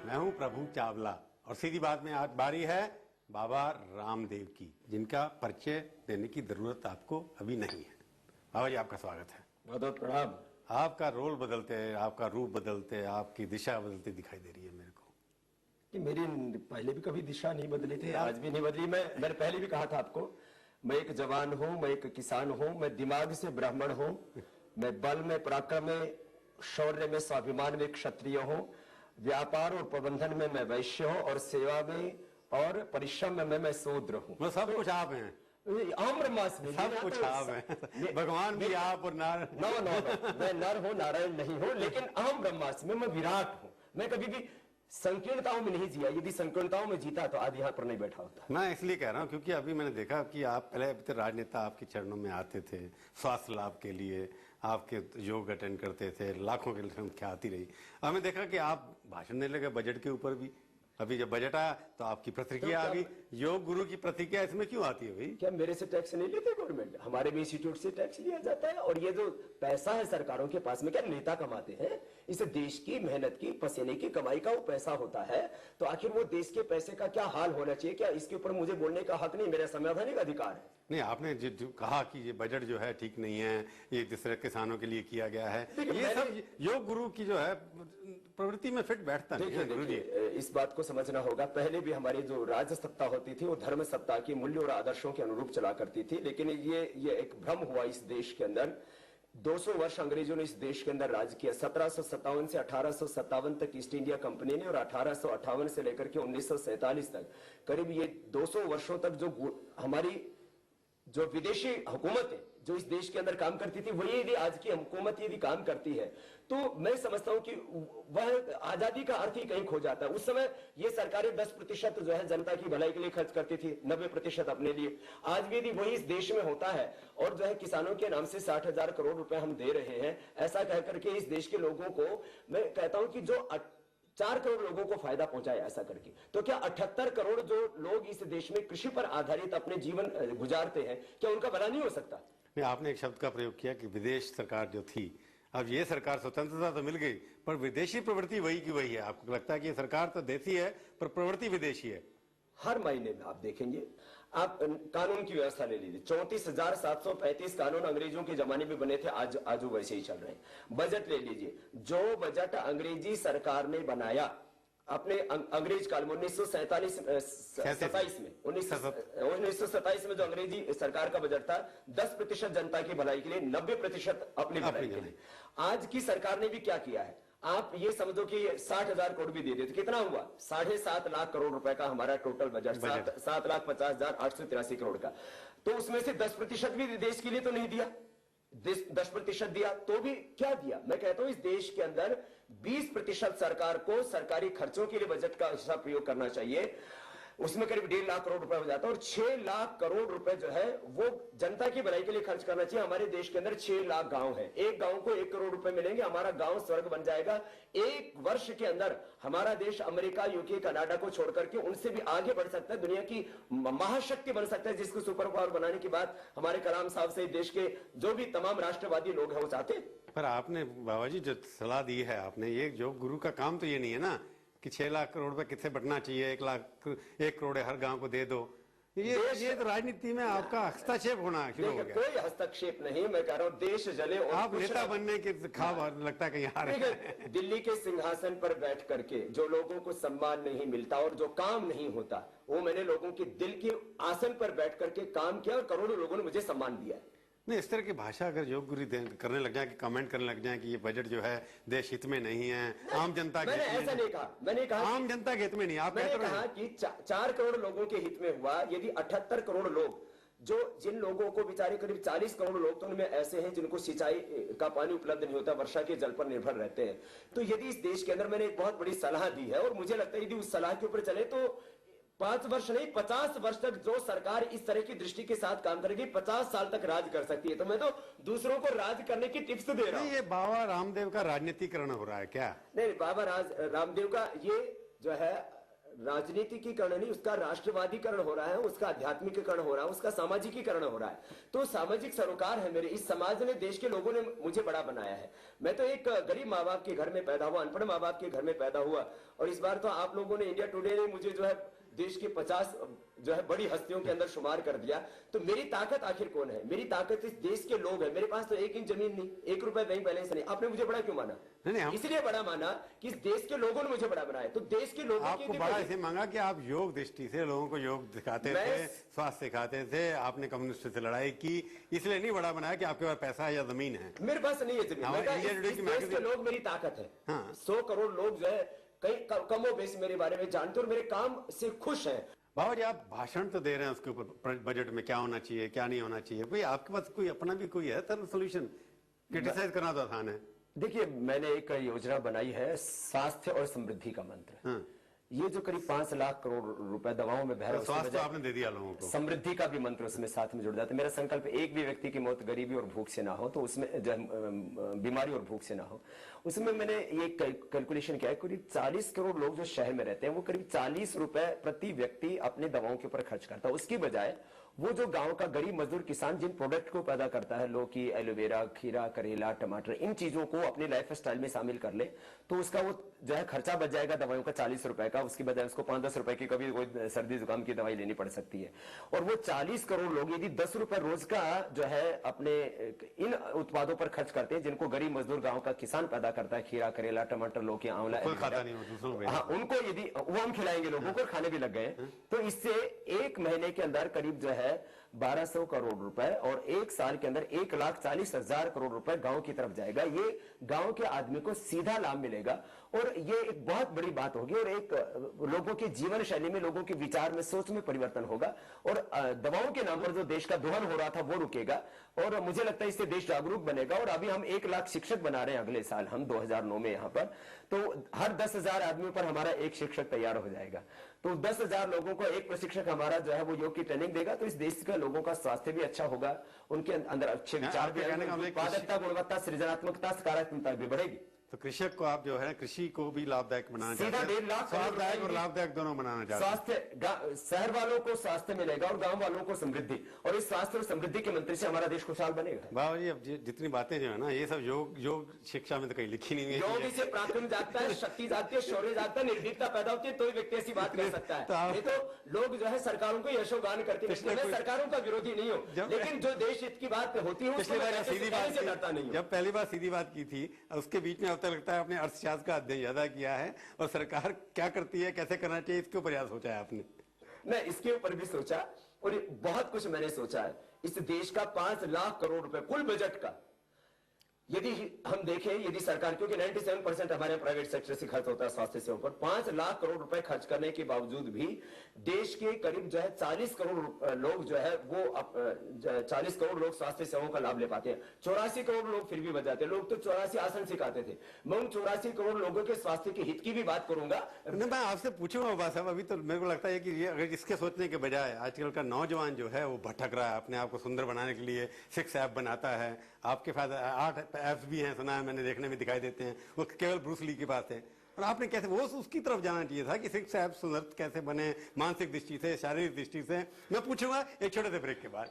मैं हूं प्रभु चावला और सीधी बात में आज बारी है बाबा रामदेव की, जिनका परिचय देने की जरूरत आपको अभी नहीं है। बाबा जी, आपका स्वागत है। बहुत बहुत प्रणाम। आपका रोल बदलते, आपका रूप बदलते, आपकी दिशा बदलती दिखाई दे रही है मेरे को। कि मेरी पहले भी कभी दिशा नहीं बदली थी, आज भी नहीं बदली। मैंने पहले भी कहा था आपको, मैं एक जवान हूं, मैं एक किसान हूं, मैं दिमाग से ब्राह्मण हूं, मैं बल में, पराक्रम में, शौर्य में, स्वाभिमान में क्षत्रिय हूं, व्यापार और प्रबंधन में मैं वैश्य हूं, और सेवा में और परिश्रम में मैं शूद्र हूं। मतलब सब कुछ आप हैं, आम्र मास में सब कुछ आप हैं। भगवान भी आप और नारायण। नो, मैं नर हूं, नारायण नहीं हूं, लेकिन अहम ब्रह्मास्मि में मैं विराट हूं। मैं कभी भी संकीर्णताओं में नहीं जिया। यदि संकीर्णताओं में जीता तो आज यहाँ पर नहीं बैठा होता। मैं इसलिए कह रहा हूँ क्योंकि अभी मैंने देखा कि आप पहले राजनेता आपके चरणों में आते थे स्वास्थ्य लाभ के लिए, आपके योग अटेंड करते थे, लाखों की संख्या आती रही। हमें देखा कि आप भाषण देने लगे बजट के ऊपर भी। अभी जब बजट आया तो आपकी प्रतिक्रिया आ गई। योग गुरु की प्रतिक्रिया इसमें क्यों आती है भाई? क्या मेरे से टैक्स नहीं लेते गवर्नमेंट? हमारे भी इंस्टीट्यूट से टैक्स लिया जाता है। और ये जो पैसा है सरकारों के पास में, क्या नेता कमाते हैं? इसे देश की मेहनत की, पसीने की कमाई का वो पैसा होता है। तो आखिर वो देश के पैसे का क्या हाल होना चाहिए? क्या इसके ऊपर मुझे बोलने का हक नहीं? मेरा संवैधानिक अधिकार है। नहीं, आपने जो कहा कि ये बजट जो है ठीक नहीं है, ये दूसरे किसानों के लिए किया गया है, ये सब योग गुरु की जो है प्रवृत्ति में फिट बैठता है। गुरु जी, इस बात को समझना होगा, पहले भी हमारी जो राज सत्ता होती थी वो धर्म सत्ता के मूल्य और आदर्शों के अनुरूप चला करती थी। लेकिन ये एक भ्रम हुआ इस देश के अंदर। 200 वर्ष अंग्रेजों ने इस देश के अंदर राज किया। 1757 से 1857 तक ईस्ट इंडिया कंपनी ने, और 1858 से लेकर के 1947 तक, करीब ये 200 वर्षों तक जो हमारी जो विदेशी हुकूमत है जो इस देश के अंदर काम करती थी, वही यदि आज की हुकूमत यदि काम करती है तो मैं समझता हूं कि वह आजादी का अर्थ ही कहीं खो जाता है। उस समय ये सरकारें 10% जो है जनता की भलाई के लिए खर्च करती थी, 90% अपने लिए। आज भी यदि वही इस देश में होता है और जो है किसानों के नाम से 60,000 करोड़ रुपए हम दे रहे हैं, ऐसा कह करके इस देश के लोगों को मैं कहता हूं कि जो 4 करोड़ लोगों को फायदा पहुंचाए ऐसा करके, तो क्या 78 करोड़ जो लोग इस देश में कृषि पर आधारित अपने जीवन गुजारते हैं, क्या उनका भला नहीं हो सकता? नहीं, आपने एक शब्द का प्रयोग किया कि विदेश सरकार जो थी, अब ये सरकार स्वतंत्रता तो मिल गई पर विदेशी प्रवृत्ति वही की वही है। आपको लगता है कि ये सरकार तो देसी है पर प्रवृत्ति विदेशी है? हर महीने में आप देखेंगे, आप कानून की व्यवस्था ले लीजिए, 34,735 कानून अंग्रेजों के जमाने में बने थे, आज वैसे ही चल रहे हैं। बजट ले लीजिए, जो बजट अंग्रेजी सरकार ने बनाया अपने अंग्रेज काल में 1927 में जो अंग्रेजी सरकार का बजट था, 10% जनता की भलाई के लिए, 90% अपनी भलाई के लिए। आज की सरकार ने भी क्या किया है? आप ये समझो कि 60,000 करोड़ भी दे देते, कितना हुआ? 7.5 लाख करोड़ रुपए का हमारा टोटल बजट, 7,50,883 करोड़ का। तो उसमें से 10% भी देश के लिए तो नहीं दिया। 10% दिया तो भी क्या दिया? मैं कहता हूं इस देश के अंदर 20% सरकार को सरकारी खर्चों के लिए बजट का हिस्सा प्रयोग करना चाहिए। उसमें करीब 1.5 लाख करोड़ रुपए हो जाता है, और 6 लाख करोड़ रुपए जो है वो जनता की भलाई के लिए खर्च करना चाहिए। हमारे देश के अंदर 6 लाख गांव है, एक गांव को 1 करोड़ रुपए मिलेंगे, हमारा गांव स्वर्ग बन जाएगा। 1 वर्ष के अंदर हमारा देश अमेरिका, यूके, कनाडा को छोड़ करके उनसे भी आगे बढ़ सकता है, दुनिया की महाशक्ति बन सकता है, जिसको सुपर पावर बनाने की बात हमारे कलाम साहब से देश के जो भी तमाम राष्ट्रवादी लोग हैं वो चाहते। पर आपने बाबा जी जो सलाह दी है आपने, ये जो गुरु का काम तो ये नहीं है ना कि 6 लाख करोड़ रुपए कितने बंटना चाहिए, 1 करोड़ हर गांव को दे दो। ये तो राजनीति में आपका हस्तक्षेप होना शुरू हो गया। कोई हस्तक्षेप नहीं, मैं कह रहा हूं देश जले और आप नेता बनने के ख्वाब लगता है कहीं आ रहे हैं। दिल्ली के सिंहासन पर बैठ करके जो लोगों को सम्मान नहीं मिलता और जो काम नहीं होता, वो मैंने लोगों के दिल के आसन पर बैठ करके काम किया और करोड़ों लोगों ने मुझे सम्मान दिया है। नहीं, इस तरह की भाषा अगर योग गुरु करने लग जाए, कि कमेंट करने लग जाए कि ये बजट जो है देश हित में नहीं है, आम जनता के हित में, ऐसा नहीं कहा। मैंने कहा आम जनता के हित में नहीं, आप मैंने कहा कि 4 करोड़ लोगों के हित में हुआ। यदि 78 करोड़ लोग, जो जिन लोगों को बेचारे करीब 40 करोड़ लोग तो उनमें ऐसे हैं जिनको सिंचाई का पानी उपलब्ध नहीं होता, वर्षा के जल पर निर्भर रहते हैं। तो यदि इस देश के अंदर मैंने एक बहुत बड़ी सलाह दी है और मुझे लगता है यदि उस सलाह के ऊपर चले तो 5 वर्ष नहीं 50 वर्ष तक जो सरकार इस तरह की दृष्टि के साथ काम करेगी, 50 साल तक राज कर सकती है। तो मैं तो दूसरों को राज करने की टिप्स दे रहा हूं। ये बाबा रामदेव का राजनीतिकरण हो रहा है क्या? नहीं, बाबा रामदेव का ये जो है राजनीतिकीकरण नहीं, उसका राष्ट्रवादीकरण हो रहा है, उसका आध्यात्मिकीकरण हो रहा है, उसका सामाजिकीकरण हो रहा है। तो सामाजिक सरोकार है मेरे, इस समाज ने, देश के लोगों ने मुझे बड़ा बनाया है। मैं तो एक गरीब माँ बाप के घर में पैदा हुआ, अनपढ़ माँ बाप के घर में पैदा हुआ, और इस बार तो आप लोगों ने, इंडिया टुडे ने मुझे जो है देश के 50 जो है बड़ी हस्तियों के अंदर शुमार कर दिया। तो मेरी ताकत आखिर कौन है? मेरी ताकत इस देश के लोग है। मेरे पास तो 1 इंच जमीन नहीं, 1 रुपए बैंक बैलेंस नहीं। आपने मुझे बड़ा क्यों माना? इसलिए बड़ा माना कि इस देश के लोगों ने मुझे बड़ा बनाया। तो देश के लोगों आपको बड़ा इसे मांगा कि आप योग दृष्टि से लोगों को योग दिखाते थे, स्वास्थ्य सिखाते थे, आपने कम्युनिस्ट से लड़ाई की, इसलिए नहीं बड़ा बनाया कि आपके पास पैसा है या जमीन है। मेरे पास नहीं है जमीन। इस देश के लोग मेरी ताकत है। 100 करोड़ लोग जो है कई कमो बेस मेरे बारे में जानते और मेरे काम से खुश हैं। बाबा जी, आप भाषण तो दे रहे हैं उसके ऊपर, बजट में क्या होना चाहिए क्या नहीं होना चाहिए, कोई आपके पास कोई अपना भी कोई है तरह सोल्यूशन? क्रिटिसाइज करना तो आसान है। देखिए, मैंने एक योजना बनाई है, स्वास्थ्य और समृद्धि का मंत्र। ये जो करीब 5 लाख करोड़ रुपए दवाओं में बह रहा है, स्वास्थ्य तो आपने दे दिया लोगों को, समृद्धि का भी मंत्र उसमें साथ में जुड़ जाता है। मेरा संकल्प एक भी व्यक्ति की मौत गरीबी और भूख से ना हो, तो उसमें बीमारी और भूख से ना हो। उसमें मैंने ये कैलकुलेशन किया है, करीब 40 करोड़ लोग जो शहर में रहते हैं वो करीब 40 रुपए प्रति व्यक्ति अपने दवाओं के ऊपर खर्च करता है। उसकी बजाय वो जो गांव का गरीब मजदूर किसान जिन प्रोडक्ट को पैदा करता है, लौकी, एलोवेरा, खीरा, करेला, टमाटर, इन चीजों को अपने लाइफ स्टाइल में शामिल कर ले, तो उसका वो जो है खर्चा बच जाएगा दवाइयों का 40 रुपए का। उसकी बजाय उसको 5-10 रुपए की कभी कोई सर्दी जुकाम की दवाई लेनी पड़ सकती है। और वो 40 करोड़ लोग यदि 10 रुपए रोज का जो है अपने इन उत्पादों पर खर्च करते हैं, जिनको गरीब मजदूर गाँव का किसान पैदा करता है, खीरा, करेला, टमाटर, लौकी, आंवला, उनको यदि वो हम खिलाएंगे लोगों को, खाने भी लग गए, तो इससे 1 महीने के अंदर करीब जो है 1200 करोड़ रुपए और 1 साल के अंदर 1,40,000 करोड़ रुपए गांव की तरफ जाएगा। ये गांव के आदमी को सीधा लाभ मिलेगा और ये एक बहुत बड़ी बात होगी और एक लोगों की जीवन शैली में, लोगों के विचार में, सोच में परिवर्तन होगा और दवाओं के नाम पर जो देश का दोहन हो रहा था वो रुकेगा और मुझे लगता है इससे देश जागरूक बनेगा। और अभी हम 1 लाख शिक्षक बना रहे हैं अगले साल, हम 2009 में यहाँ पर, तो हर 10,000 आदमियों पर हमारा एक शिक्षक तैयार हो जाएगा। तो 10,000 लोगों को एक प्रशिक्षक हमारा जो है वो योग की ट्रेनिंग देगा, तो इस देश के लोगों का स्वास्थ्य भी अच्छा होगा, उनके अंदर अच्छे विचार भी आएंगे, उत्पादकता, गुणवत्ता, सृजनात्मकता, सकारात्मकता भी बढ़ेगी। तो कृषक को आप जो है कृषि को भी लाभदायक बनाना चाहते हैं, 1.5 लाख स्वास्थ्यदायक और लाभदायक दोनों बनाना चाहते हैं। स्वास्थ्य, शहर वालों को स्वास्थ्य मिलेगा और गांव वालों को समृद्धि, और इस स्वास्थ्य और समृद्धि के मंत्र से हमारा देश खुशहाल बनेगा। बाबा जी, अब जितनी बातें जो है ना, ये सब योग शिक्षा में तो कहीं लिखी नहीं है। योग से प्राथमिक जागता है, शक्ति जागती है, शौर्य जागता है, निर्भीकता पैदा होती है, तो व्यक्ति ऐसी बात कर सकता है। नहीं तो लोग जो है सरकारों को यशोगान करते हैं। मैं सरकारों का विरोधी नहीं हूँ, लेकिन जो देश हित की बात होती है पिछली बार सीधी बात डरता नहीं। जब पहली बार सीधी बात की थी, उसके बीच में अब तक लगता है आपने अर्थशास्त्र का अध्ययन ज्यादा किया है और सरकार क्या करती है, कैसे करना चाहिए, इसके ऊपर याद सोचा है आपने? मैं इसके ऊपर भी सोचा और बहुत कुछ मैंने सोचा है। इस देश का 5 लाख करोड़ रुपए कुल बजट का यदि हम देखें, यदि सरकार, क्योंकि 97% हमारे प्राइवेट सेक्टर से खर्च होता है स्वास्थ्य सेवा पर, 5 लाख करोड़ रुपए खर्च करने के बावजूद भी देश के करीब जो है 40 करोड़ लोग जो है वो 40 करोड़ लोग स्वास्थ्य सेवाओं का लाभ ले पाते हैं। 84 करोड़ लोग फिर भी बच जाते हैं। लोग तो 84 आसन सिखाते थे। मैं उन 84 करोड़ लोगों के स्वास्थ्य के हित की भी बात करूंगा। मैं आपसे पूछूंगा बात साहब, अभी तो मेरे को लगता है कि ये अगर इसके सोचने के बजाय आजकल का नौजवान जो है वो भटक रहा है, अपने आप को सुंदर बनाने के लिए 6 ऐप बनाता है। आपके पास 8 ऐप्स भी हैं, सुना है मैंने, देखने में दिखाई देते हैं, वो केवल ब्रूस ली के पास है। और आपने कैसे वो उसकी तरफ जाना चाहिए था कि 6 ऐप्स सुंदर कैसे बने, मानसिक दृष्टि से, शारीरिक दृष्टि से। मैं पूछूंगा एक छोटे से ब्रेक के बाद।